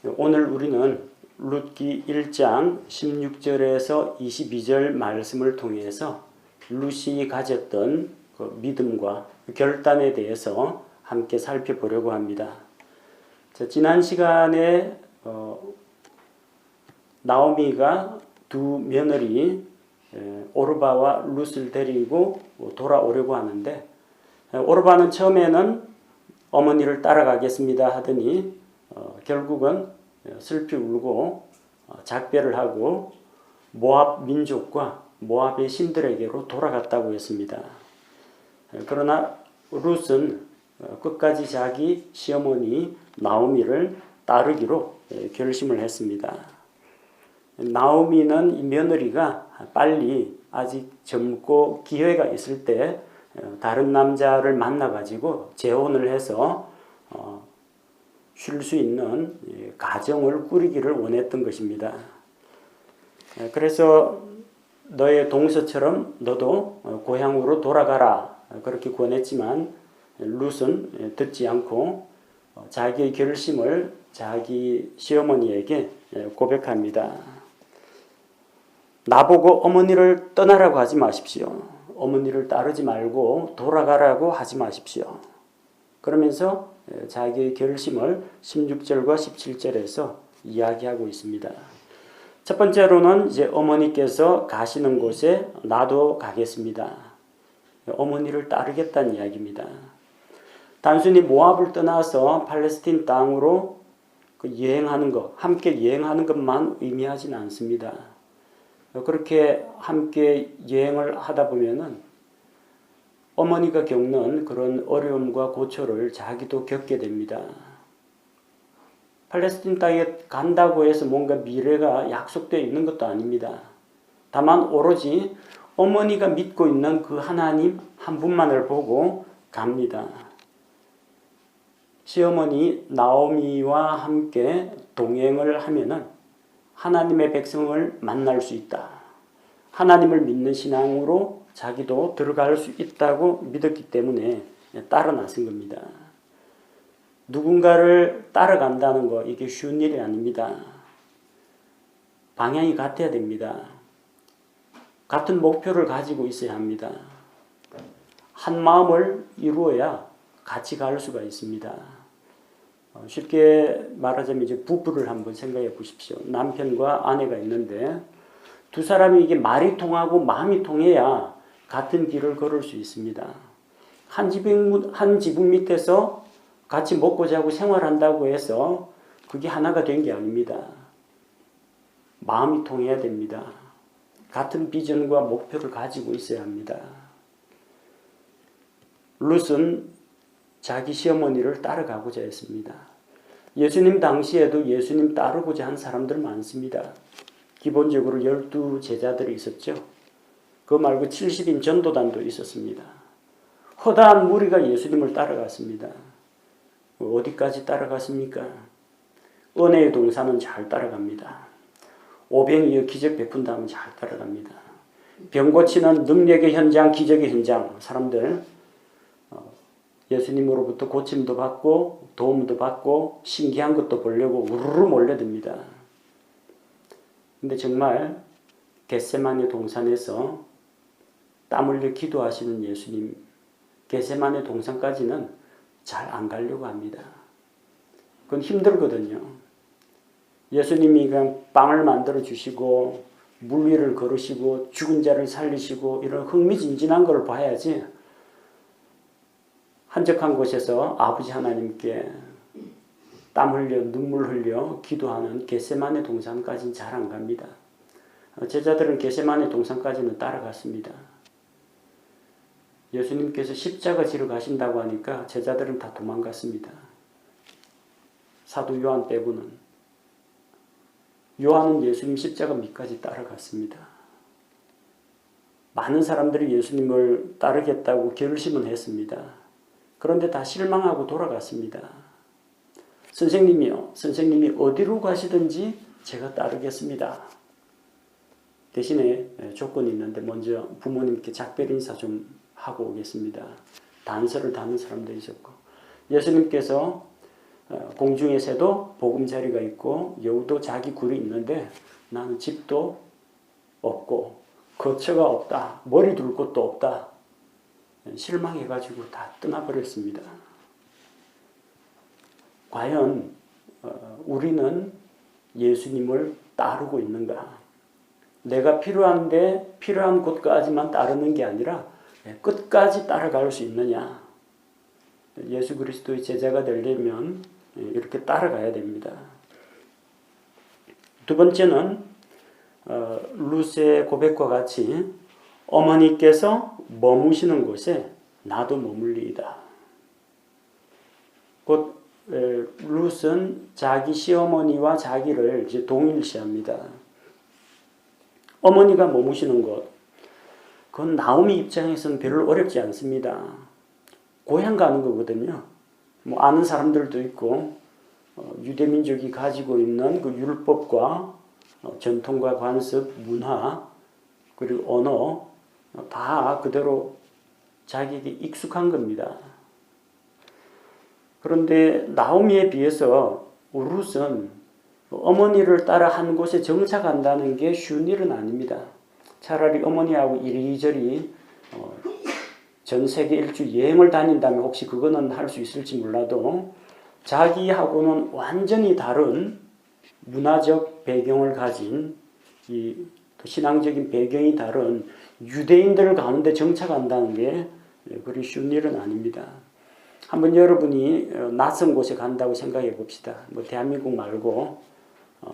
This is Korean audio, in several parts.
오늘 우리는 룻기 1장 16절에서 22절 말씀을 통해서 룻이 가졌던 그 믿음과 결단에 대해서 함께 살펴보려고 합니다. 자, 지난 시간에 나오미가 두 며느리 오르바와 룻을 데리고 돌아오려고 하는데, 오르바는 처음에는 어머니를 따라가겠습니다 하더니 결국은 슬피 울고 작별을 하고 모압 민족과 모압의 신들에게로 돌아갔다고 했습니다. 그러나 룻은 끝까지 자기 시어머니 나오미를 따르기로 결심을 했습니다. 나오미는 이 며느리가 빨리 아직 젊고 기회가 있을 때 다른 남자를 만나가지고 재혼을 해서 쉴 수 있는 가정을 꾸리기를 원했던 것입니다. 그래서 너의 동서처럼 너도 고향으로 돌아가라 그렇게 권했지만 룻은 듣지 않고 자기의 결심을 자기 시어머니에게 고백합니다. 나보고 어머니를 떠나라고 하지 마십시오. 어머니를 따르지 말고 돌아가라고 하지 마십시오. 그러면서 자기의 결심을 16절과 17절에서 이야기하고 있습니다. 첫 번째로는 이제 어머니께서 가시는 곳에 나도 가겠습니다. 어머니를 따르겠다는 이야기입니다. 단순히 모압을 떠나서 팔레스틴 땅으로 여행하는 것, 함께 여행하는 것만 의미하지는 않습니다. 그렇게 함께 여행을 하다 보면은 어머니가 겪는 그런 어려움과 고초를 자기도 겪게 됩니다. 팔레스틴 땅에 간다고 해서 뭔가 미래가 약속되어 있는 것도 아닙니다. 다만 오로지 어머니가 믿고 있는 그 하나님 한 분만을 보고 갑니다. 시어머니 나오미와 함께 동행을 하면은 하나님의 백성을 만날 수 있다. 하나님을 믿는 신앙으로 자기도 들어갈 수 있다고 믿었기 때문에 따라 나선 겁니다. 누군가를 따라간다는 거 이게 쉬운 일이 아닙니다. 방향이 같아야 됩니다. 같은 목표를 가지고 있어야 합니다. 한 마음을 이루어야 같이 갈 수가 있습니다. 쉽게 말하자면 이제 부부를 한번 생각해 보십시오. 남편과 아내가 있는데 두 사람이 이게 말이 통하고 마음이 통해야 같은 길을 걸을 수 있습니다. 한 지붕 밑에서 같이 먹고 자고 생활한다고 해서 그게 하나가 된 게 아닙니다. 마음이 통해야 됩니다. 같은 비전과 목표를 가지고 있어야 합니다. 룻은 자기 시어머니를 따라가고자 했습니다. 예수님 당시에도 예수님 따르고자 한 사람들 많습니다. 기본적으로 12제자들이 있었죠. 그 말고 70인 전도단도 있었습니다. 허다한 무리가 예수님을 따라갔습니다. 어디까지 따라갔습니까? 은혜의 동산은 잘 따라갑니다. 오병이어 기적 베푼다면 잘 따라갑니다. 병 고치는 능력의 현장, 기적의 현장, 사람들 예수님으로부터 고침도 받고 도움도 받고 신기한 것도 보려고 우르르 몰려듭니다. 근데 정말 겟세마네 동산에서 땀 흘려 기도하시는 예수님, 겟세마네 동산까지는 잘 안 가려고 합니다. 그건 힘들거든요. 예수님이 그냥 빵을 만들어 주시고 물 위를 걸으시고 죽은 자를 살리시고 이런 흥미진진한 걸 봐야지 한적한 곳에서 아버지 하나님께 땀 흘려 눈물 흘려 기도하는 겟세마네 동산까지는 잘 안 갑니다. 제자들은 겟세마네 동산까지는 따라갔습니다. 예수님께서 십자가 지러 가신다고 하니까 제자들은 다 도망갔습니다. 사도 요한 빼고는. 요한은 예수님 십자가 밑까지 따라갔습니다. 많은 사람들이 예수님을 따르겠다고 결심은 했습니다. 그런데 다 실망하고 돌아갔습니다. 선생님이요. 선생님이 어디로 가시든지 제가 따르겠습니다. 대신에 조건이 있는데 먼저 부모님께 작별 인사 좀 하고 오겠습니다. 단서를 다는 사람도 있었고 예수님께서 공중의 새도 보금자리가 있고 여우도 자기 굴이 있는데 나는 집도 없고 거처가 없다. 머리 둘 곳도 없다. 실망해가지고 다 떠나버렸습니다. 과연 우리는 예수님을 따르고 있는가? 내가 필요한데 필요한 곳까지만 따르는 게 아니라 끝까지 따라갈 수 있느냐? 예수 그리스도의 제자가 되려면 이렇게 따라가야 됩니다. 두 번째는 룻의 고백과 같이 어머니께서 머무시는 곳에 나도 머물리이다. 곧 룻은 자기 시어머니와 자기를 이제 동일시합니다. 어머니가 머무시는 곳, 그건 나오미 입장에서는 별로 어렵지 않습니다. 고향 가는 거거든요. 뭐 아는 사람들도 있고 유대민족이 가지고 있는 그 율법과 전통과 관습, 문화 그리고 언어 다 그대로 자기에게 익숙한 겁니다. 그런데 나오미에 비해서 룻은 어머니를 따라 한 곳에 정착한다는 게 쉬운 일은 아닙니다. 차라리 어머니하고 이리저리 전 세계 일주 여행을 다닌다면 혹시 그거는 할 수 있을지 몰라도 자기하고는 완전히 다른 문화적 배경을 가진 이 신앙적인 배경이 다른 유대인들 가운데 정착한다는 게 그리 쉬운 일은 아닙니다. 한번 여러분이 낯선 곳에 간다고 생각해 봅시다. 뭐 대한민국 말고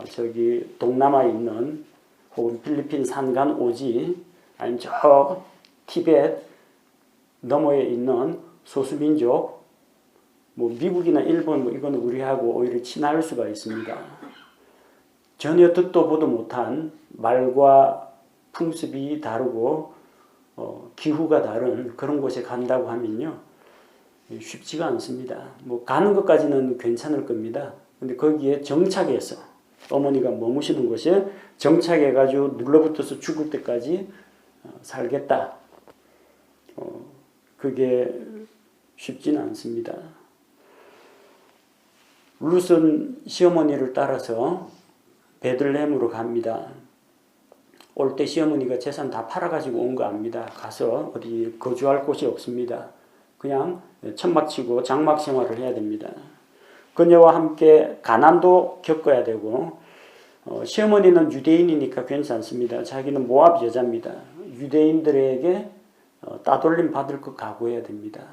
저기 동남아에 있는 혹은 필리핀 산간 오지 아니면 저 티벳 너머에 있는 소수민족 뭐 미국이나 일본 뭐 이거는 우리하고 오히려 친할 수가 있습니다. 전혀 듣도 보도 못한 말과 풍습이 다르고 기후가 다른 그런 곳에 간다고 하면요 쉽지가 않습니다. 뭐 가는 것까지는 괜찮을 겁니다. 근데 거기에 정착해서 어머니가 머무시는 곳에 정착해가지고 눌러붙어서 죽을 때까지 살겠다. 그게 쉽지는 않습니다. 룻은 시어머니를 따라서 베들레헴으로 갑니다. 올 때 시어머니가 재산 다 팔아가지고 온 거 압니다. 가서 어디 거주할 곳이 없습니다. 그냥 천막치고 장막 생활을 해야 됩니다. 그녀와 함께 가난도 겪어야 되고 시어머니는 유대인이니까 괜찮습니다. 자기는 모압 여자입니다. 유대인들에게 따돌림 받을 것 각오해야 됩니다.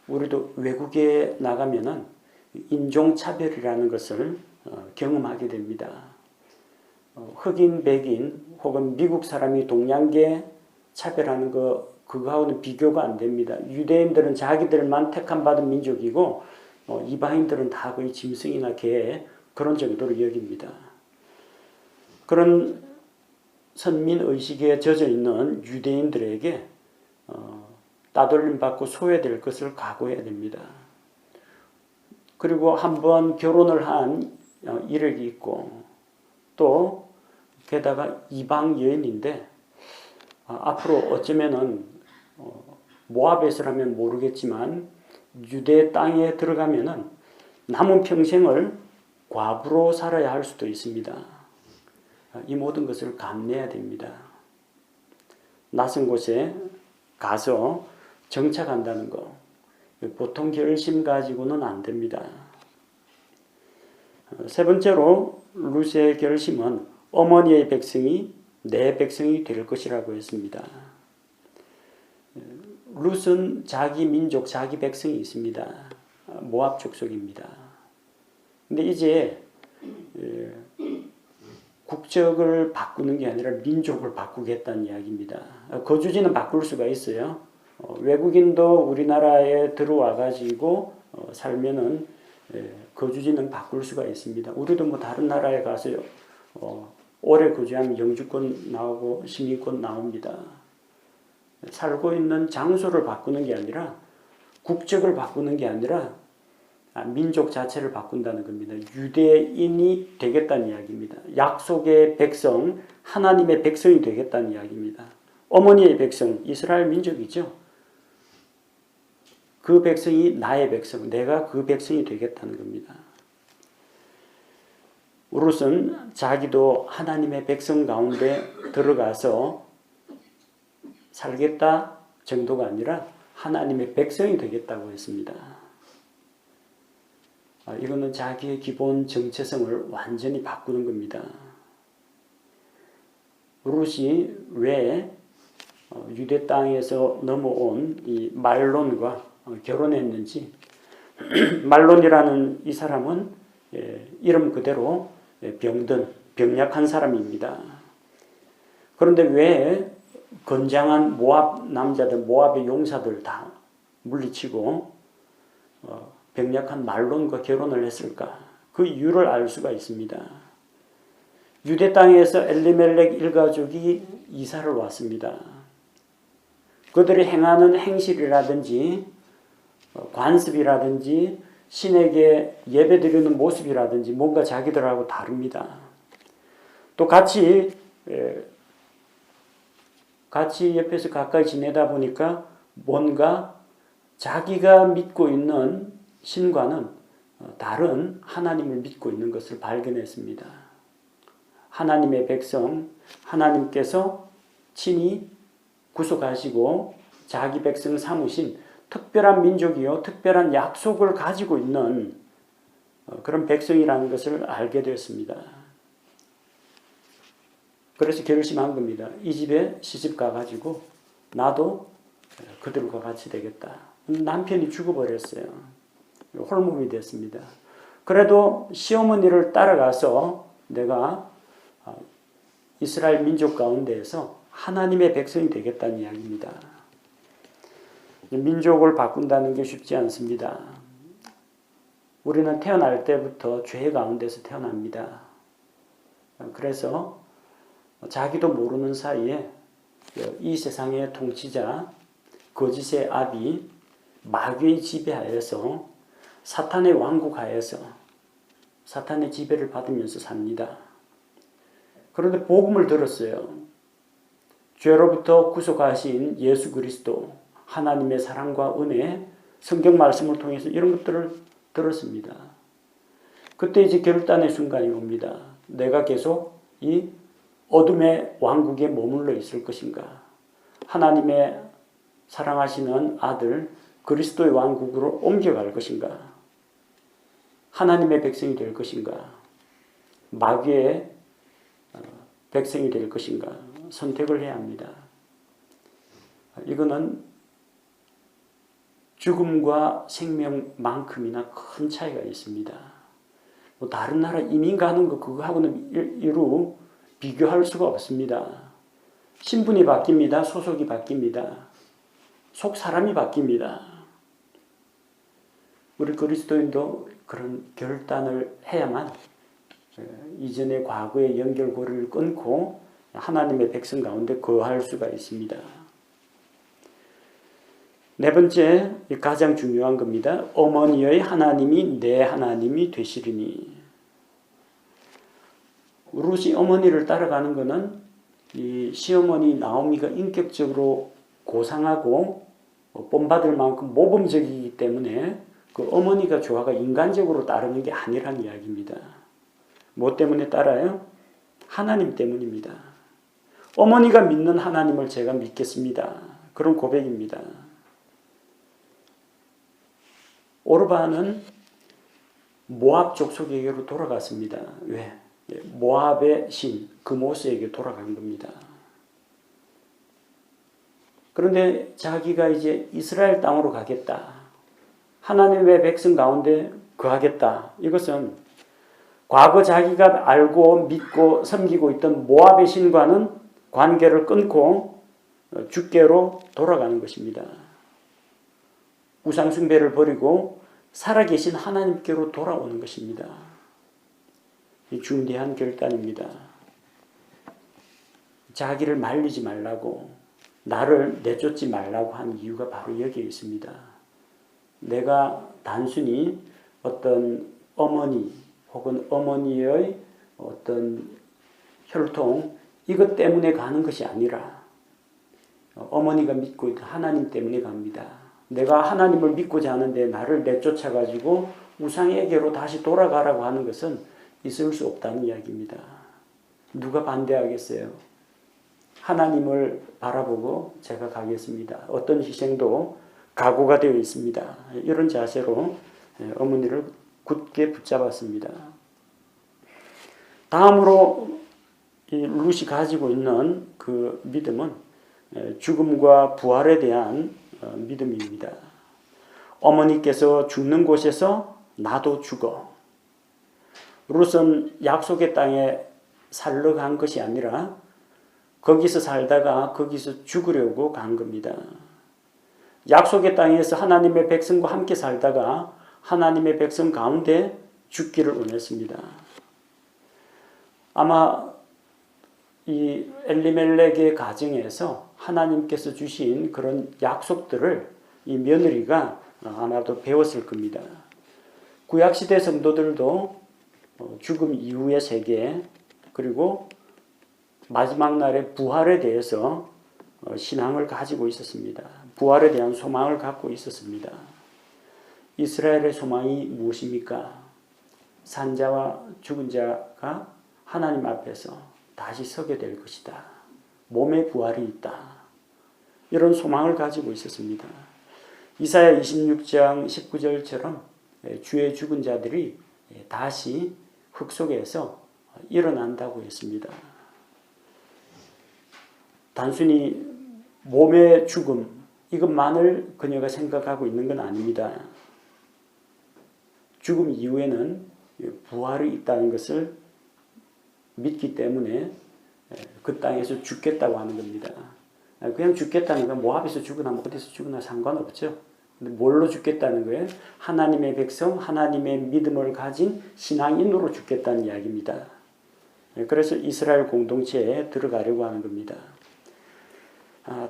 우리도 외국에 나가면은 인종차별이라는 것을 경험하게 됩니다. 흑인, 백인 혹은 미국 사람이 동양계 차별하는 거 그거하고는 비교가 안 됩니다. 유대인들은 자기들만 택함받은 민족이고 이방인들은 다 거의 짐승이나 개 그런 정도로 여깁니다. 그런 선민의식에 젖어있는 유대인들에게 따돌림 받고 소외될 것을 각오해야 됩니다. 그리고 한번 결혼을 한 이력이 있고 또 게다가 이방 여인인데 앞으로 어쩌면은 모압에서라면 모르겠지만 유대 땅에 들어가면은 남은 평생을 과부로 살아야 할 수도 있습니다. 이 모든 것을 감내해야 됩니다. 낯선 곳에 가서 정착한다는 거 보통 결심 가지고는 안 됩니다. 세 번째로 룻의 결심은 어머니의 백성이 내 백성이 될 것이라고 했습니다. 룻은 자기 민족, 자기 백성이 있습니다. 모압 족속입니다. 근데 이제 국적을 바꾸는 게 아니라 민족을 바꾸겠다는 이야기입니다. 거주지는 바꿀 수가 있어요. 외국인도 우리나라에 들어와 가지고 살면은 거주지는 바꿀 수가 있습니다. 우리도 뭐 다른 나라에 가서 오래 거주하면 영주권 나오고 시민권 나옵니다. 살고 있는 장소를 바꾸는 게 아니라 국적을 바꾸는 게 아니라 민족 자체를 바꾼다는 겁니다. 유대인이 되겠다는 이야기입니다. 약속의 백성, 하나님의 백성이 되겠다는 이야기입니다. 어머니의 백성, 이스라엘 민족이죠. 그 백성이 나의 백성, 내가 그 백성이 되겠다는 겁니다. 룻은 자기도 하나님의 백성 가운데 들어가서 살겠다 정도가 아니라 하나님의 백성이 되겠다고 했습니다. 이거는 자기의 기본 정체성을 완전히 바꾸는 겁니다. 룻이 왜 유대 땅에서 넘어온 이 말론과 결혼했는지, 말론이라는 이 사람은 이름 그대로 병든, 병약한 사람입니다. 그런데 왜 건장한 모압 남자들, 모압의 용사들 다 물리치고 병약한 말론과 결혼을 했을까? 그 이유를 알 수가 있습니다. 유대 땅에서 엘리멜렉 일가족이 이사를 왔습니다. 그들이 행하는 행실이라든지 관습이라든지 신에게 예배드리는 모습이라든지 뭔가 자기들하고 다릅니다. 또 같이 옆에서 가까이 지내다 보니까 뭔가 자기가 믿고 있는 신과는 다른 하나님을 믿고 있는 것을 발견했습니다. 하나님의 백성, 하나님께서 친히 구속하시고 자기 백성 삼으신 특별한 민족이요, 특별한 약속을 가지고 있는 그런 백성이라는 것을 알게 되었습니다. 그래서 결심한 겁니다. 이 집에 시집 가가지고 나도 그들과 같이 되겠다. 남편이 죽어버렸어요. 홀몸이 됐습니다. 그래도 시어머니를 따라가서 내가 이스라엘 민족 가운데에서 하나님의 백성이 되겠다는 이야기입니다. 민족을 바꾼다는 게 쉽지 않습니다. 우리는 태어날 때부터 죄 가운데서 태어납니다. 그래서 자기도 모르는 사이에 이 세상의 통치자, 거짓의 아비, 마귀의 지배하에서 사탄의 왕국하에서 사탄의 지배를 받으면서 삽니다. 그런데 복음을 들었어요. 죄로부터 구속하신 예수 그리스도, 하나님의 사랑과 은혜, 성경 말씀을 통해서 이런 것들을 들었습니다. 그때 이제 결단의 순간이 옵니다. 내가 계속 이 어둠의 왕국에 머물러 있을 것인가? 하나님의 사랑하시는 아들 그리스도의 왕국으로 옮겨갈 것인가? 하나님의 백성이 될 것인가? 마귀의 백성이 될 것인가? 선택을 해야 합니다. 이거는 죽음과 생명만큼이나 큰 차이가 있습니다. 뭐 다른 나라 이민 가는 거 그거하고는 이루 비교할 수가 없습니다. 신분이 바뀝니다. 소속이 바뀝니다. 속 사람이 바뀝니다. 우리 그리스도인도 그런 결단을 해야만 이전의 과거의 연결고리를 끊고 하나님의 백성 가운데 거할 수가 있습니다. 네 번째, 가장 중요한 겁니다. 어머니의 하나님이 내 하나님이 되시리니. 룻이 어머니를 따라가는 것은 이 시어머니 나오미가 인격적으로 고상하고 본받을 만큼 모범적이기 때문에 그 어머니가 조화가 인간적으로 따르는 게 아니라는 이야기입니다. 뭐 때문에 따라요? 하나님 때문입니다. 어머니가 믿는 하나님을 제가 믿겠습니다. 그런 고백입니다. 오르바는 모압 족속에게로 돌아갔습니다. 왜? 모압의 신 그모스에게 돌아간 겁니다. 그런데 자기가 이제 이스라엘 땅으로 가겠다. 하나님의 백성 가운데 거하겠다. 이것은 과거 자기가 알고 믿고 섬기고 있던 모압의 신과는 관계를 끊고 주께로 돌아가는 것입니다. 우상숭배를 버리고 살아계신 하나님께로 돌아오는 것입니다. 이 중대한 결단입니다. 자기를 말리지 말라고, 나를 내쫓지 말라고 한 이유가 바로 여기에 있습니다. 내가 단순히 어떤 어머니 혹은 어머니의 어떤 혈통 이것 때문에 가는 것이 아니라 어머니가 믿고 있던 하나님 때문에 갑니다. 내가 하나님을 믿고자 하는데 나를 내쫓아가지고 우상에게로 다시 돌아가라고 하는 것은 있을 수 없다는 이야기입니다. 누가 반대하겠어요? 하나님을 바라보고 제가 가겠습니다. 어떤 희생도 각오가 되어 있습니다. 이런 자세로 어머니를 굳게 붙잡았습니다. 다음으로 이 룻이 가지고 있는 그 믿음은 죽음과 부활에 대한 믿음입니다. 어머니께서 죽는 곳에서 나도 죽어. 룻은 약속의 땅에 살러 간 것이 아니라 거기서 살다가 거기서 죽으려고 간 겁니다. 약속의 땅에서 하나님의 백성과 함께 살다가 하나님의 백성 가운데 죽기를 원했습니다. 아마 이 엘리멜렉의 가정에서 하나님께서 주신 그런 약속들을 이 며느리가 아마도 배웠을 겁니다. 구약시대 성도들도 죽음 이후의 세계 그리고 마지막 날의 부활에 대해서 신앙을 가지고 있었습니다. 부활에 대한 소망을 갖고 있었습니다. 이스라엘의 소망이 무엇입니까? 산자와 죽은 자가 하나님 앞에서 다시 서게 될 것이다. 몸의 부활이 있다. 이런 소망을 가지고 있었습니다. 이사야 26장 19절처럼 주의 죽은 자들이 다시 흙 속에서 일어난다고 했습니다. 단순히 몸의 죽음 이것만을 그녀가 생각하고 있는 건 아닙니다. 죽음 이후에는 부활이 있다는 것을 믿기 때문에 그 땅에서 죽겠다고 하는 겁니다. 그냥 죽겠다는 건 모압에서 죽으나 어디서 죽으나 상관없죠. 근데 뭘로 죽겠다는 거예요? 하나님의 백성, 하나님의 믿음을 가진 신앙인으로 죽겠다는 이야기입니다. 그래서 이스라엘 공동체에 들어가려고 하는 겁니다.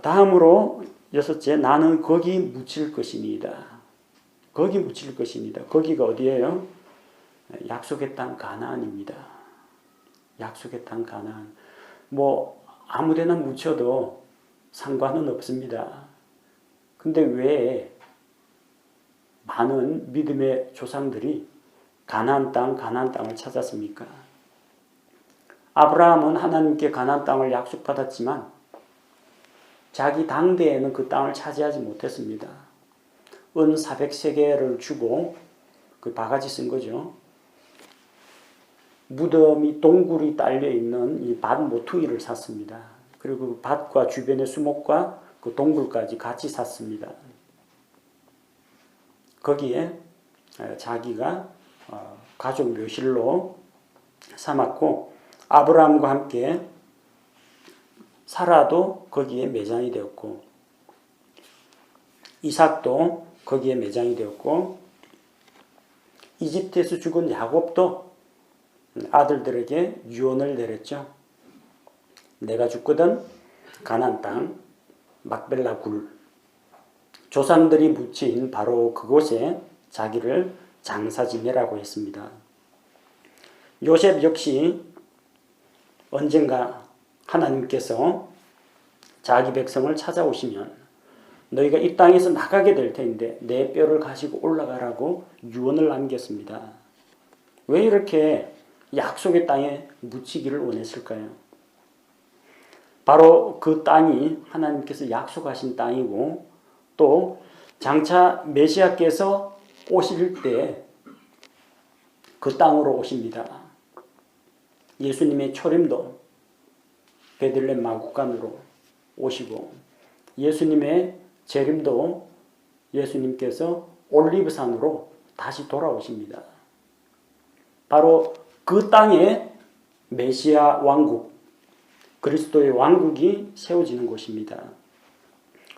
다음으로 여섯째, 나는 거기 묻힐 것이니이다. 거기 묻힐 것이니이다. 거기가 어디예요? 약속의 땅 가나안입니다. 약속의 땅 가나안. 뭐 아무데나 묻혀도 상관은 없습니다. 근데 왜 많은 믿음의 조상들이 가나안 땅을 찾았습니까? 아브라함은 하나님께 가나안 땅을 약속받았지만 자기 당대에는 그 땅을 차지하지 못했습니다. 은 400세겔을 주고 그 바가지 쓴 거죠. 무덤이 동굴이 딸려있는 이 밭 모퉁이를 샀습니다. 그리고 그 밭과 주변의 수목과 그 동굴까지 같이 샀습니다. 거기에 자기가 가족 묘실로 삼았고 아브라함과 함께 사라도 거기에 매장이 되었고 이삭도 거기에 매장이 되었고 이집트에서 죽은 야곱도 아들들에게 유언을 내렸죠. 내가 죽거든 가나안 땅 막벨라 굴 조상들이 묻힌 바로 그곳에 자기를 장사 지내라고 했습니다. 요셉 역시 언젠가 하나님께서 자기 백성을 찾아오시면 너희가 이 땅에서 나가게 될 텐데 내 뼈를 가지고 올라가라고 유언을 남겼습니다. 왜 이렇게 약속의 땅에 묻히기를 원했을까요? 바로 그 땅이 하나님께서 약속하신 땅이고 또 장차 메시아께서 오실 때 그 땅으로 오십니다. 예수님의 초림도 베들레헴 마구간으로 오시고 예수님의 재림도 예수님께서 올리브산으로 다시 돌아오십니다. 바로 그 땅에 메시아 왕국, 그리스도의 왕국이 세워지는 곳입니다.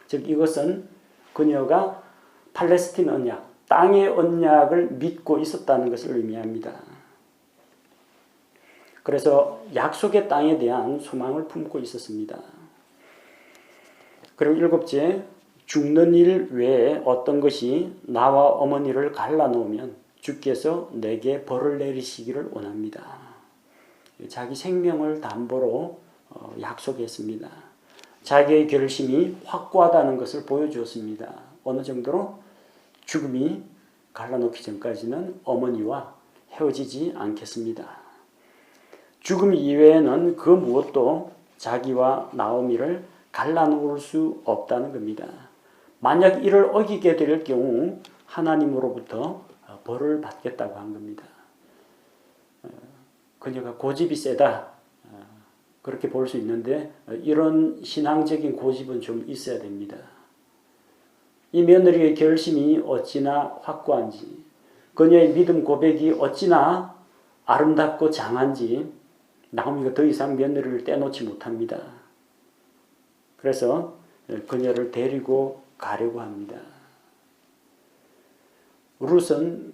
즉 이것은 그녀가 팔레스틴 언약, 땅의 언약을 믿고 있었다는 것을 의미합니다. 그래서 약속의 땅에 대한 소망을 품고 있었습니다. 그리고 일곱째, 죽는 일 외에 어떤 것이 나와 어머니를 갈라놓으면 주께서 내게 벌을 내리시기를 원합니다. 자기 생명을 담보로 약속했습니다. 자기의 결심이 확고하다는 것을 보여주었습니다. 어느 정도로 죽음이 갈라놓기 전까지는 어머니와 헤어지지 않겠습니다. 죽음 이외에는 그 무엇도 자기와 나오미를 갈라놓을 수 없다는 겁니다. 만약 이를 어기게 될 경우 하나님으로부터 벌을 받겠다고 한 겁니다. 그녀가 고집이 세다, 그렇게 볼 수 있는데 이런 신앙적인 고집은 좀 있어야 됩니다. 이 며느리의 결심이 어찌나 확고한지, 그녀의 믿음 고백이 어찌나 아름답고 장한지 나오미가 더 이상 며느리를 떼놓지 못합니다. 그래서 그녀를 데리고 가려고 합니다. 룻은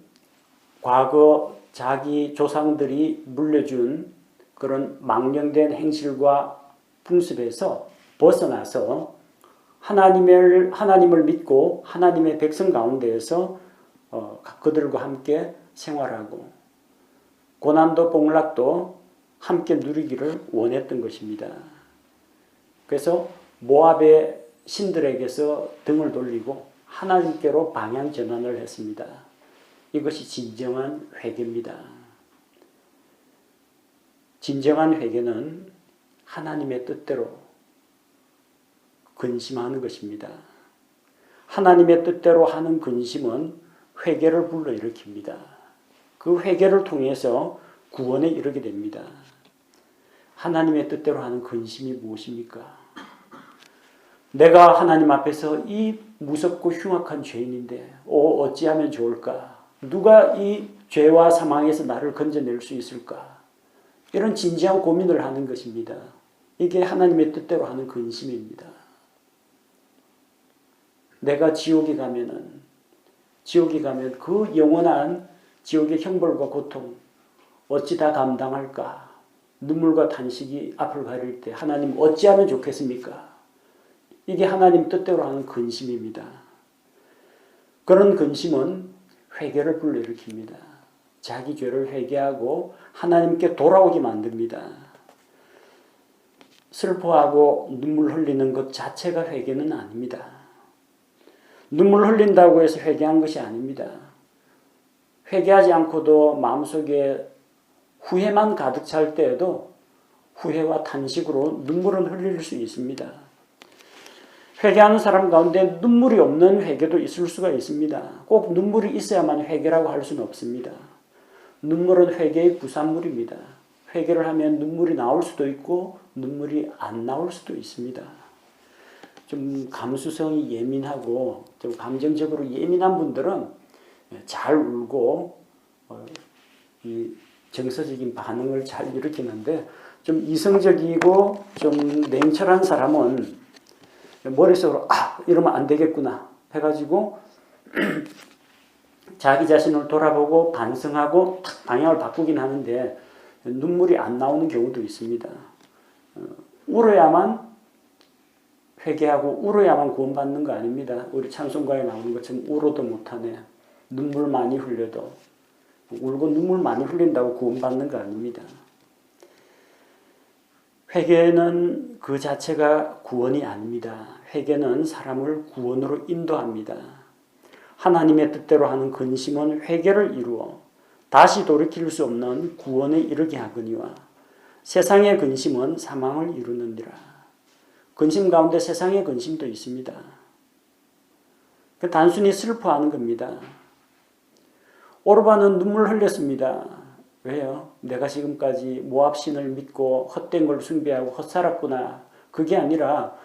과거 자기 조상들이 물려준 그런 망령된 행실과 풍습에서 벗어나서 하나님을 믿고 하나님의 백성 가운데에서 그들과 함께 생활하고 고난도 복락도 함께 누리기를 원했던 것입니다. 그래서 모압의 신들에게서 등을 돌리고 하나님께로 방향 전환을 했습니다. 이것이 진정한 회개입니다. 진정한 회개는 하나님의 뜻대로 근심하는 것입니다. 하나님의 뜻대로 하는 근심은 회개를 불러일으킵니다. 그 회개를 통해서 구원에 이르게 됩니다. 하나님의 뜻대로 하는 근심이 무엇입니까? 내가 하나님 앞에서 이 무섭고 흉악한 죄인인데 어찌하면 좋을까? 누가 이 죄와 사망에서 나를 건져낼 수 있을까? 이런 진지한 고민을 하는 것입니다. 이게 하나님의 뜻대로 하는 근심입니다. 내가 지옥에 가면 그 영원한 지옥의 형벌과 고통 어찌 다 감당할까? 눈물과 탄식이 앞을 가릴 때 하나님 어찌하면 좋겠습니까? 이게 하나님 뜻대로 하는 근심입니다. 그런 근심은 회개를 불러일으킵니다. 자기 죄를 회개하고 하나님께 돌아오게 만듭니다. 슬퍼하고 눈물 흘리는 것 자체가 회개는 아닙니다. 눈물 흘린다고 해서 회개한 것이 아닙니다. 회개하지 않고도 마음속에 후회만 가득 찰 때에도 후회와 탄식으로 눈물은 흘릴 수 있습니다. 회개하는 사람 가운데 눈물이 없는 회개도 있을 수가 있습니다. 꼭 눈물이 있어야만 회개라고 할 수는 없습니다. 눈물은 회개의 부산물입니다. 회개를 하면 눈물이 나올 수도 있고 눈물이 안 나올 수도 있습니다. 좀 감수성이 예민하고 좀 감정적으로 예민한 분들은 잘 울고 이 정서적인 반응을 잘 일으키는데 좀 이성적이고 좀 냉철한 사람은 머릿속으로 이러면 안 되겠구나 해가지고 자기 자신을 돌아보고 반성하고 탁 방향을 바꾸긴 하는데 눈물이 안 나오는 경우도 있습니다. 울어야만 회개하고 울어야만 구원받는 거 아닙니다. 우리 찬송가에 나오는 것처럼 울어도 못하네. 눈물 많이 흘려도. 울고 눈물 많이 흘린다고 구원받는 거 아닙니다. 회개는 그 자체가 구원이 아닙니다. 회개는 사람을 구원으로 인도합니다. 하나님의 뜻대로 하는 근심은 회개를 이루어 다시 돌이킬 수 없는 구원에 이르게 하거니와 세상의 근심은 사망을 이루느니라. 근심 가운데 세상의 근심도 있습니다. 단순히 슬퍼하는 겁니다. 오르바는 눈물 흘렸습니다. 왜요? 내가 지금까지 모압 신을 믿고 헛된 걸 숭배하고 헛살았구나. 그게 아니라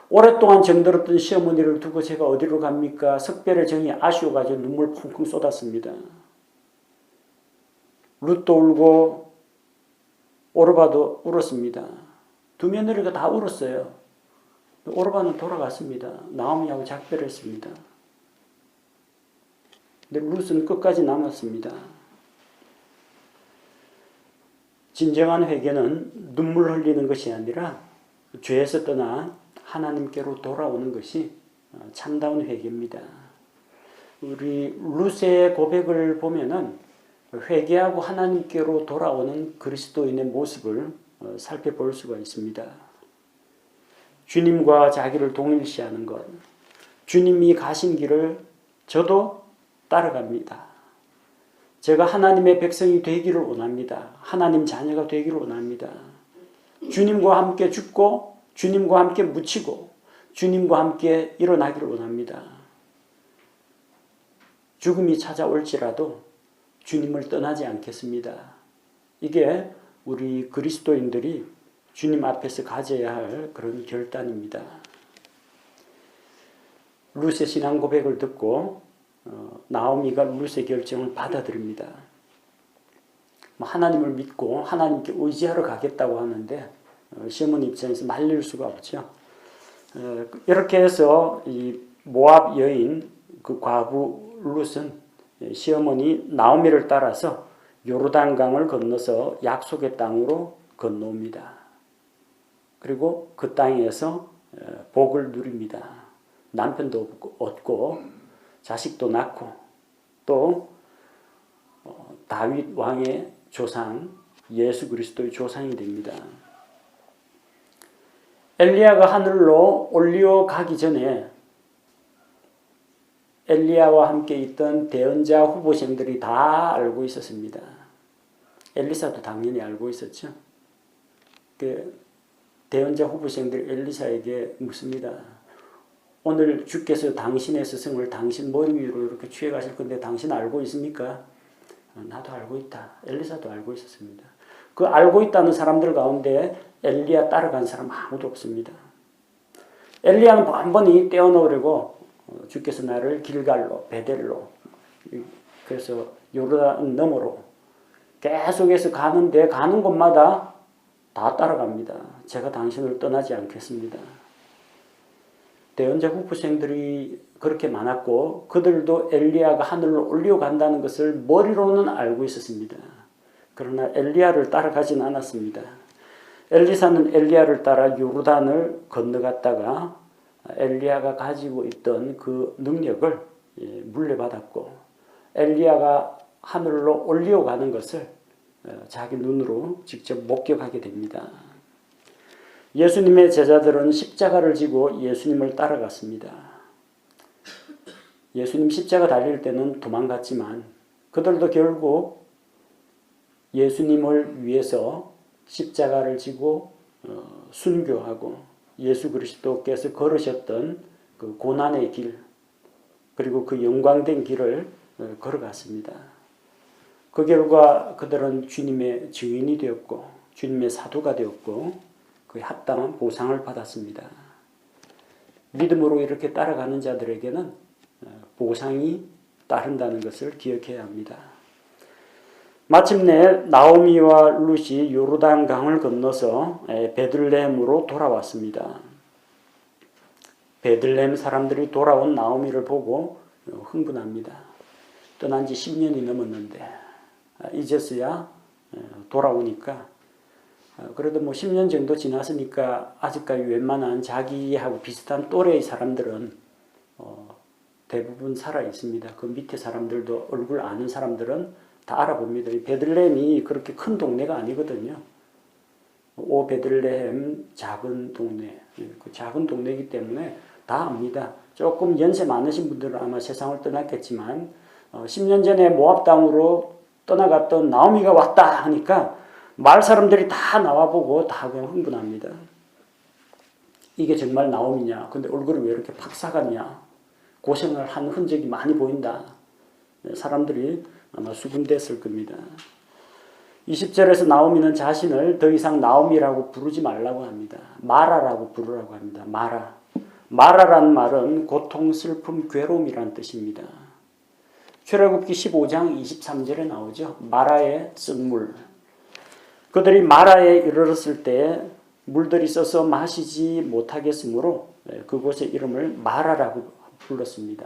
오랫동안 정들었던 시어머니를 두고 제가 어디로 갑니까? 석별의 정이 아쉬워가지고 눈물 펑펑 쏟았습니다. 룻도 울고 오르바도 울었습니다. 두 며느리가 다 울었어요. 오르바는 돌아갔습니다. 나오미하고 작별했습니다. 근데 룻은 끝까지 남았습니다. 진정한 회개는 눈물 흘리는 것이 아니라 죄에서 떠나 하나님께로 돌아오는 것이 참다운 회개입니다. 우리 룻의 고백을 보면은 회개하고 하나님께로 돌아오는 그리스도인의 모습을 살펴볼 수가 있습니다. 주님과 자기를 동일시하는 것, 주님이 가신 길을 저도 따라갑니다. 제가 하나님의 백성이 되기를 원합니다. 하나님 자녀가 되기를 원합니다. 주님과 함께 죽고 주님과 함께 묻히고 주님과 함께 일어나기를 원합니다. 죽음이 찾아올지라도 주님을 떠나지 않겠습니다. 이게 우리 그리스도인들이 주님 앞에서 가져야 할 그런 결단입니다. 룻의 신앙 고백을 듣고 나오미가 룻의 결정을 받아들입니다. 하나님을 믿고 하나님께 의지하러 가겠다고 하는데 시어머니 입장에서 말릴 수가 없죠. 이렇게 해서 이 모압 여인 그 과부 룻은 시어머니 나오미를 따라서 요르단강을 건너서 약속의 땅으로 건너옵니다. 그리고 그 땅에서 복을 누립니다. 남편도 얻고 자식도 낳고 또 다윗 왕의 조상 예수 그리스도의 조상이 됩니다. 엘리야가 하늘로 올려가기 전에 엘리야와 함께 있던 대언자 후보생들이 다 알고 있었습니다. 엘리사도 당연히 알고 있었죠. 그 대언자 후보생들이 엘리사에게 묻습니다. 오늘 주께서 당신의 스승을 당신 머리 위로 이렇게 취해 가실 건데 당신 알고 있습니까? 나도 알고 있다. 엘리사도 알고 있었습니다. 그 알고 있다는 사람들 가운데 엘리야 따라간 사람 아무도 없습니다. 엘리야는 번번이 떼어놓으려고 주께서 나를 길갈로 베델로 그래서 요르단 너머로 계속해서 가는데 가는 곳마다 다 따라갑니다. 제가 당신을 떠나지 않겠습니다. 대언자 후보생들이 그렇게 많았고 그들도 엘리야가 하늘로 올려간다는 것을 머리로는 알고 있었습니다. 그러나 엘리야를 따라가진 않았습니다. 엘리사는 엘리야를 따라 요르단을 건너갔다가 엘리야가 가지고 있던 그 능력을 물려받았고 엘리야가 하늘로 올려가는 것을 자기 눈으로 직접 목격하게 됩니다. 예수님의 제자들은 십자가를 지고 예수님을 따라갔습니다. 예수님 십자가 달릴 때는 도망갔지만 그들도 결국 예수님을 위해서 십자가를 지고 순교하고 예수 그리스도께서 걸으셨던 그 고난의 길 그리고 그 영광된 길을 걸어갔습니다. 그 결과 그들은 주님의 증인이 되었고 주님의 사도가 되었고 그에 합당한 보상을 받았습니다. 믿음으로 이렇게 따라가는 자들에게는 보상이 따른다는 것을 기억해야 합니다. 마침내 나오미와 룻이 요르단강을 건너서 베들레헴으로 돌아왔습니다. 베들레헴 사람들이 돌아온 나오미를 보고 흥분합니다. 떠난 지 10년이 넘었는데 이제서야 돌아오니까 그래도 10년 정도 지났으니까 아직까지 웬만한 자기하고 비슷한 또래의 사람들은 대부분 살아 있습니다. 그 밑에 사람들도 얼굴 아는 사람들은 다 알아봅니다. 베들레헴이 그렇게 큰 동네가 아니거든요. 오 베들레헴 작은 동네, 그 작은 동네이기 때문에 다 압니다. 조금 연세 많으신 분들은 아마 세상을 떠났겠지만 10년 전에 모압 땅으로 떠나갔던 나오미가 왔다 하니까 마을 사람들이 다 나와보고 다 그냥 흥분합니다. 이게 정말 나오미냐? 근데 얼굴이 왜 이렇게 팍 사갔냐? 고생을 한 흔적이 많이 보인다. 사람들이 아마 수군댔을 겁니다. 20절에서 나오미는 자신을 더 이상 나오미라고 부르지 말라고 합니다. 마라라고 부르라고 합니다. 마라. 마라라는 말은 고통, 슬픔, 괴로움이라는 뜻입니다. 출애굽기 15장 23절에 나오죠. 마라의 쓴물. 그들이 마라에 이르렀을 때 물들이 써서 마시지 못하겠으므로 그곳의 이름을 마라라고 불렀습니다.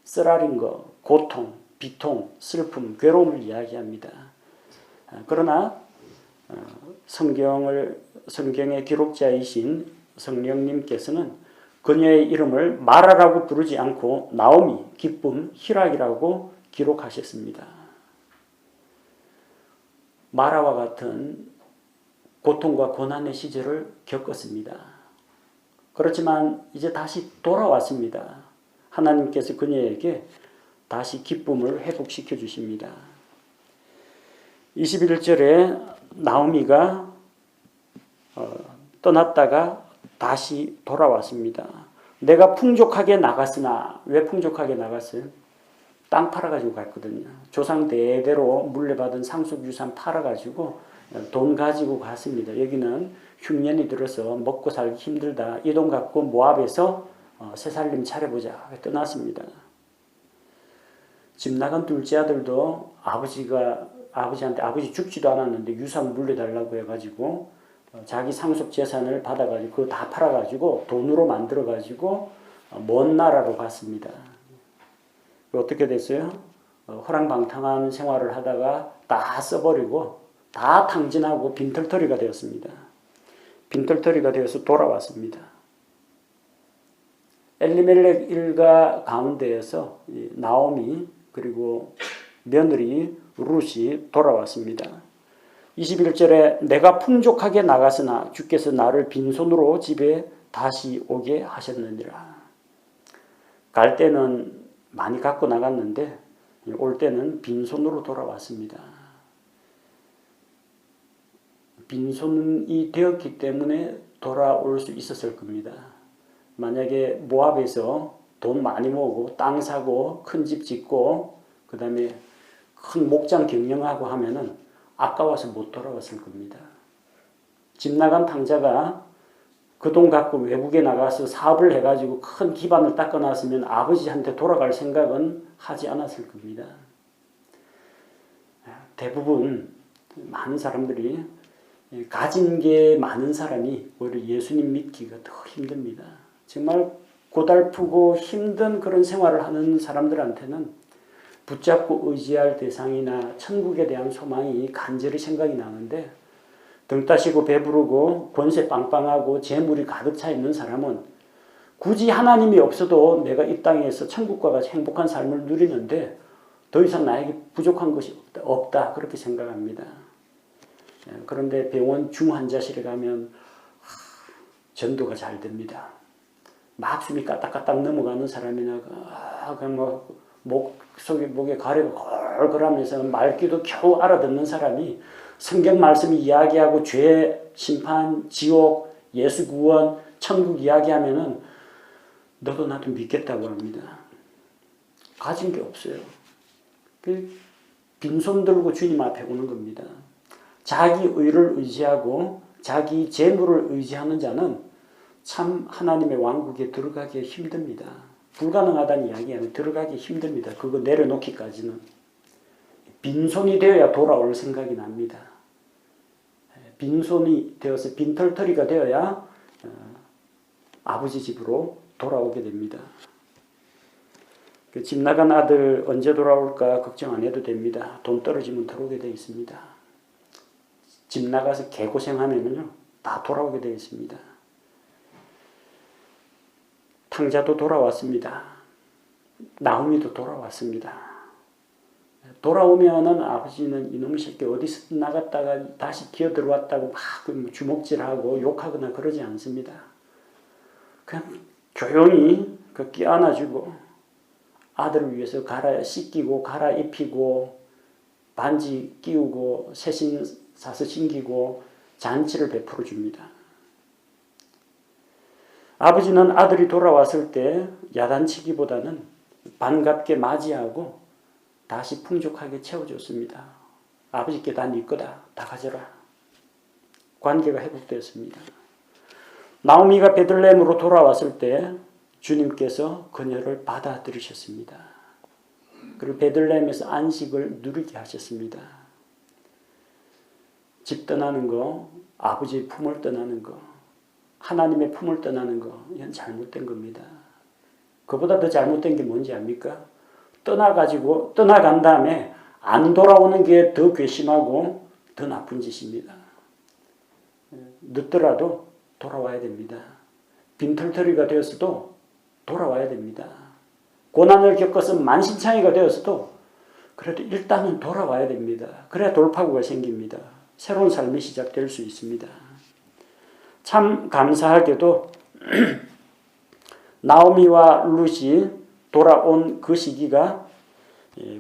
쓰라린 것, 고통, 비통, 슬픔, 괴로움을 이야기합니다. 그러나 성경의 기록자이신 성령님께서는 그녀의 이름을 마라라고 부르지 않고 나오미, 기쁨, 희락이라고 기록하셨습니다. 마라와 같은 고통과 고난의 시절을 겪었습니다. 그렇지만 이제 다시 돌아왔습니다. 하나님께서 그녀에게 다시 기쁨을 회복시켜 주십니다. 21절에 나오미가 떠났다가 다시 돌아왔습니다. 내가 풍족하게 나갔으나, 왜 풍족하게 나갔어요? 땅 팔아가지고 갔거든요. 조상 대대로 물려받은 상속유산 팔아가지고 돈 가지고 갔습니다. 여기는 흉년이 들어서 먹고 살기 힘들다. 이 돈 갖고 모압에서 새살림 차려보자. 떠났습니다. 집 나간 둘째 아들도 아버지한테 아버지 죽지도 않았는데 유산 물려달라고 해가지고 자기 상속 재산을 받아가지고 그거 다 팔아가지고 돈으로 만들어가지고 먼 나라로 갔습니다. 어떻게 됐어요? 호랑방탕한 생활을 하다가 다 써버리고 다 탕진하고 빈털터리가 되었습니다. 빈털터리가 되어서 돌아왔습니다. 엘리멜렉 일가 가운데에서 나오미 그리고 며느리 룻이 돌아왔습니다. 21절에 내가 풍족하게 나갔으나 주께서 나를 빈손으로 집에 다시 오게 하셨느니라. 갈 때는 많이 갖고 나갔는데 올 때는 빈손으로 돌아왔습니다. 빈손이 되었기 때문에 돌아올 수 있었을 겁니다. 만약에 모압에서 돈 많이 모으고 땅 사고 큰 집 짓고 그 다음에 큰 목장 경영하고 하면은 아까워서 못 돌아왔을 겁니다. 집 나간 탕자가 그 돈 갖고 외국에 나가서 사업을 해가지고 큰 기반을 닦아놨으면 아버지한테 돌아갈 생각은 하지 않았을 겁니다. 대부분 많은 사람들이 가진 게 많은 사람이 오히려 예수님 믿기가 더 힘듭니다. 정말 고달프고 힘든 그런 생활을 하는 사람들한테는 붙잡고 의지할 대상이나 천국에 대한 소망이 간절히 생각이 나는데 등 따시고 배부르고 권세 빵빵하고 재물이 가득 차 있는 사람은 굳이 하나님이 없어도 내가 이 땅에서 천국과 같이 행복한 삶을 누리는데 더 이상 나에게 부족한 것이 없다 그렇게 생각합니다. 그런데 병원 중환자실에 가면 전도가 잘 됩니다. 막 숨이 까딱까딱 넘어가는 사람이나 그냥 목에 가래가 걸걸하면서 말귀도 겨우 알아듣는 사람이 성경 말씀 이야기하고 죄 심판, 지옥, 예수 구원, 천국 이야기하면은 너도 나도 믿겠다고 합니다. 가진 게 없어요. 빈손 들고 주님 앞에 오는 겁니다. 자기 의를 의지하고 자기 재물을 의지하는 자는 참 하나님의 왕국에 들어가기 힘듭니다. 불가능하다는 이야기는 들어가기 힘듭니다. 그거 내려놓기까지는. 빈손이 되어야 돌아올 생각이 납니다. 빈손이 되어서 빈털터리가 되어야 아버지 집으로 돌아오게 됩니다. 집 나간 아들 언제 돌아올까 걱정 안 해도 됩니다. 돈 떨어지면 들어오게 되어 있습니다. 집 나가서 개고생하면요 다 돌아오게 되어 있습니다. 탕자도 돌아왔습니다. 나오미도 돌아왔습니다. 돌아오면은 아버지는 이놈의 새끼 어디서 나갔다가 다시 기어 들어왔다고 막 주먹질하고 욕하거나 그러지 않습니다. 그냥 조용히 끼안아주고 아들을 위해서 씻기고 갈아입히고 반지 끼우고 새신 사서 신기고 잔치를 베풀어 줍니다. 아버지는 아들이 돌아왔을 때 야단치기보다는 반갑게 맞이하고 다시 풍족하게 채워줬습니다. 아버지께 다 네 거다. 다 가져라. 관계가 회복되었습니다. 나오미가 베들레헴으로 돌아왔을 때 주님께서 그녀를 받아들이셨습니다. 그리고 베들레헴에서 안식을 누리게 하셨습니다. 집 떠나는 거, 아버지의 품을 떠나는 거, 하나님의 품을 떠나는 거, 이건 잘못된 겁니다. 그보다 더 잘못된 게 뭔지 압니까? 떠나간 다음에 안 돌아오는 게 더 괘씸하고 더 나쁜 짓입니다. 늦더라도 돌아와야 됩니다. 빈털터리가 되었어도 돌아와야 됩니다. 고난을 겪어서 만신창이가 되었어도 그래도 일단은 돌아와야 됩니다. 그래야 돌파구가 생깁니다. 새로운 삶이 시작될 수 있습니다. 참 감사하게도 나오미와 룻이 돌아온 그 시기가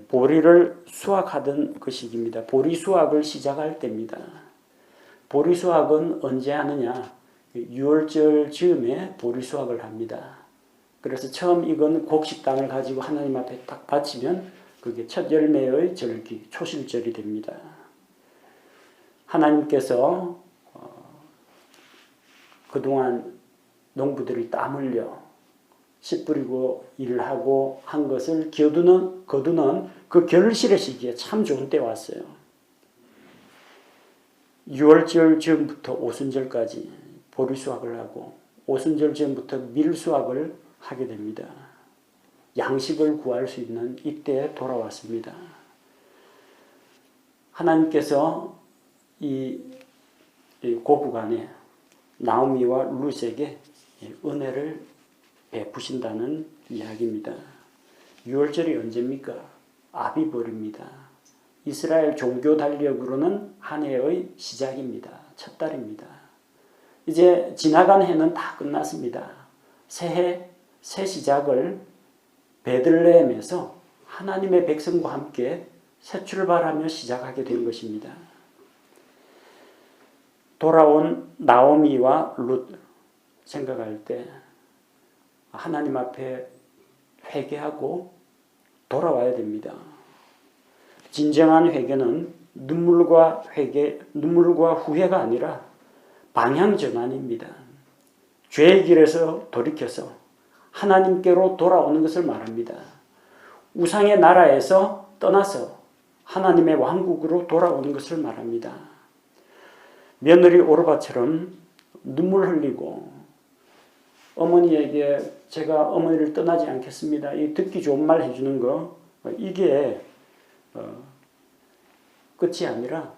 보리를 수확하던 그 시기입니다. 보리 수확을 시작할 때입니다. 보리 수확은 언제 하느냐? 6월절 즈음에 보리 수확을 합니다. 그래서 처음 익은 곡식당을 가지고 하나님 앞에 딱 바치면 그게 첫 열매의 절기, 초실절이 됩니다. 하나님께서 그동안 농부들이 땀 흘려 씨 뿌리고 일하고 한 것을 거두는 그 결실의 시기에 참 좋은 때 왔어요. 6월절 즈음부터 오순절까지 보리 수확을 하고 오순절 즈음부터 밀 수확을 하게 됩니다. 양식을 구할 수 있는 이때에 돌아왔습니다. 하나님께서 이 고부간에 나오미와 룻에게 은혜를 베푸신다는 이야기입니다. 6월절이 언제입니까? 아비벌입니다. 이스라엘 종교 달력으로는 한 해의 시작입니다. 첫 달입니다. 이제 지나간 해는 다 끝났습니다. 새해, 새 시작을 베들레헴에서 하나님의 백성과 함께 새 출발하며 시작하게 된 것입니다. 돌아온 나오미와 룻 생각할 때 하나님 앞에 회개하고 돌아와야 됩니다. 진정한 회개는 눈물과 후회가 아니라 방향 전환입니다. 죄의 길에서 돌이켜서 하나님께로 돌아오는 것을 말합니다. 우상의 나라에서 떠나서 하나님의 왕국으로 돌아오는 것을 말합니다. 며느리 오르바처럼 눈물 흘리고 어머니에게 제가 어머니를 떠나지 않겠습니다. 이 듣기 좋은 말 해주는 거 이게 끝이 아니라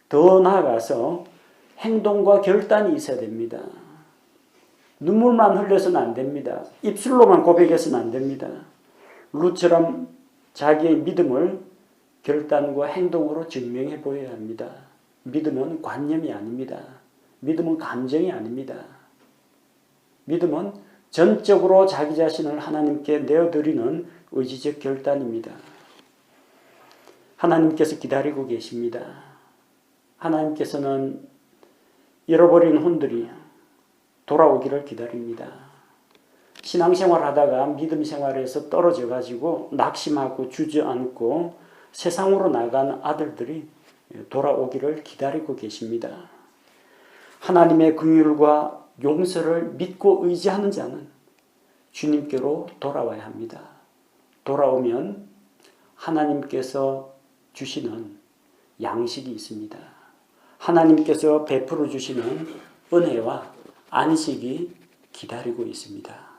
더 나아가서 행동과 결단이 있어야 됩니다. 눈물만 흘려서는 안 됩니다. 입술로만 고백해서는 안 됩니다. 룻처럼 자기의 믿음을 결단과 행동으로 증명해 보여야 합니다. 믿음은 관념이 아닙니다. 믿음은 감정이 아닙니다. 믿음은 전적으로 자기 자신을 하나님께 내어드리는 의지적 결단입니다. 하나님께서 기다리고 계십니다. 하나님께서는 잃어버린 혼들이 돌아오기를 기다립니다. 신앙생활 하다가 믿음 생활에서 떨어져 가지고 낙심하고 주저앉고 세상으로 나간 아들들이 돌아오기를 기다리고 계십니다. 하나님의 긍휼과 용서를 믿고 의지하는 자는 주님께로 돌아와야 합니다. 돌아오면 하나님께서 주시는 양식이 있습니다. 하나님께서 베풀어 주시는 은혜와 안식이 기다리고 있습니다.